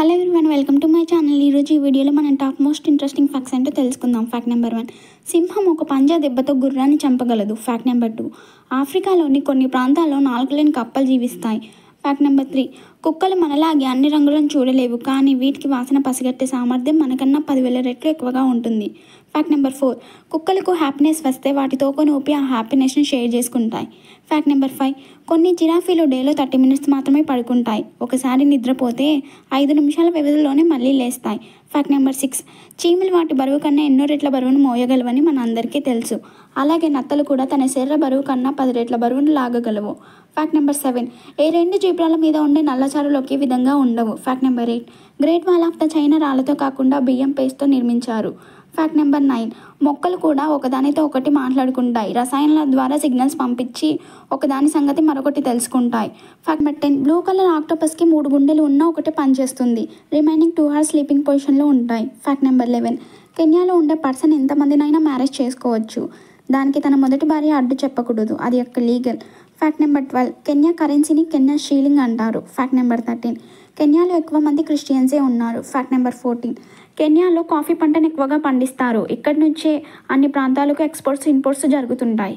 Hello everyone, welcome to my channel. ఈరోజు ఈ వీడియోలో మనం టాప్ మోస్ట్ ఇంట్రెస్టింగ్ ఫ్యాక్ట్స్ ఏంటో తెలుసుకుందాం. ఫ్యాక్ట్ నెంబర్ 1, సింహం ఒక పంజా దెబ్బతో గుర్రాన్ని చంపగలదు. ఫ్యాక్ట్ నెంబర్ 2, ఆఫ్రికాలోని కొన్ని ప్రాంతాల్లో నాలుగు లేని కప్పలు జీవిస్తాయి. ఫ్యాక్ట్ నెంబర్ 3, కుక్కలు మనలాగే అన్ని రంగులను చూడలేవు, కానీ వీటికి వాసన పసిగట్టే సామర్థ్యం మనకన్నా 10,000 రెట్లు ఎక్కువగా ఉంటుంది. ఫ్యాక్ట్ నెంబర్ 4, కుక్కలకు హ్యాపీనెస్ వస్తే వాటి తోకను ఊపి ఆ హ్యాపీనెస్ని షేర్ చేసుకుంటాయి. ఫ్యాక్ట్ నెంబర్ 5, కొన్ని జిరాఫీలు డేలో 30 మినిట్స్ మాత్రమే పడుకుంటాయి. ఒకసారి నిద్రపోతే 5 నిమిషాల వ్యవధిలోనే మళ్ళీ లేస్తాయి. ఫ్యాక్ట్ నెంబర్ 6, చీమలు వాటి బరువు కన్నా ఎన్నో రెట్ల బరువును మోయగలవని మన అందరికీ తెలుసు. అలాగే నత్తలు కూడా తన శరీర బరువు కన్నా 10 రెట్ల బరువును లాగగలవు. ఫ్యాక్ట్ నెంబర్ 7, ఏ 2 జీబ్రాల మీద ఉండే నల్లచారులు ఒకే విధంగా ఉండవు. Fact number 8, great wall of the China రాళ్లతో కాకుండా బియ్యం పేస్ట్తో నిర్మించారు. ఫ్యాక్ట్ నెంబర్ 9, మొక్కలు కూడా ఒకదానితో ఒకటి మాట్లాడుకుంటాయి. రసాయనాల ద్వారా సిగ్నల్స్ పంపించి ఒకదాని సంగతి మరొకటి తెలుసుకుంటాయి. ఫ్యాక్ట్ నెంబర్ 10, బ్లూ కలర్ ఆక్టోపస్కి 3 గుండెలు ఉన్న ఒకటి పనిచేస్తుంది. రిమైనింగ్ 2 hours స్లీపింగ్ పొజిషన్లో ఉంటాయి. ఫ్యాక్ట్ నెంబర్ 11, కెన్యాలో ఉండే పర్సన్ ఎంతమందినైనా మ్యారేజ్ చేసుకోవచ్చు. దానికి తన మొదటి భార్య అడ్డు చెప్పకూడదు, అది యొక్క లీగల్. ఫ్యాక్ట్ నెంబర్ 12, కెన్యా కరెన్సీని కెన్యా షీలింగ్ అంటారు. ఫ్యాక్ట్ నెంబర్ 13, కెన్యాలో ఎక్కువ మంది క్రిస్టియన్సే ఉన్నారు. ఫ్యాక్ట్ నెంబర్ 14, కెన్యాలో కాఫీ పంటను ఎక్కువగా పండిస్తారు. ఇక్కడి నుంచే అన్ని ప్రాంతాలకు ఎక్స్పోర్ట్స్ ఇంపోర్ట్స్ జరుగుతుంటాయి.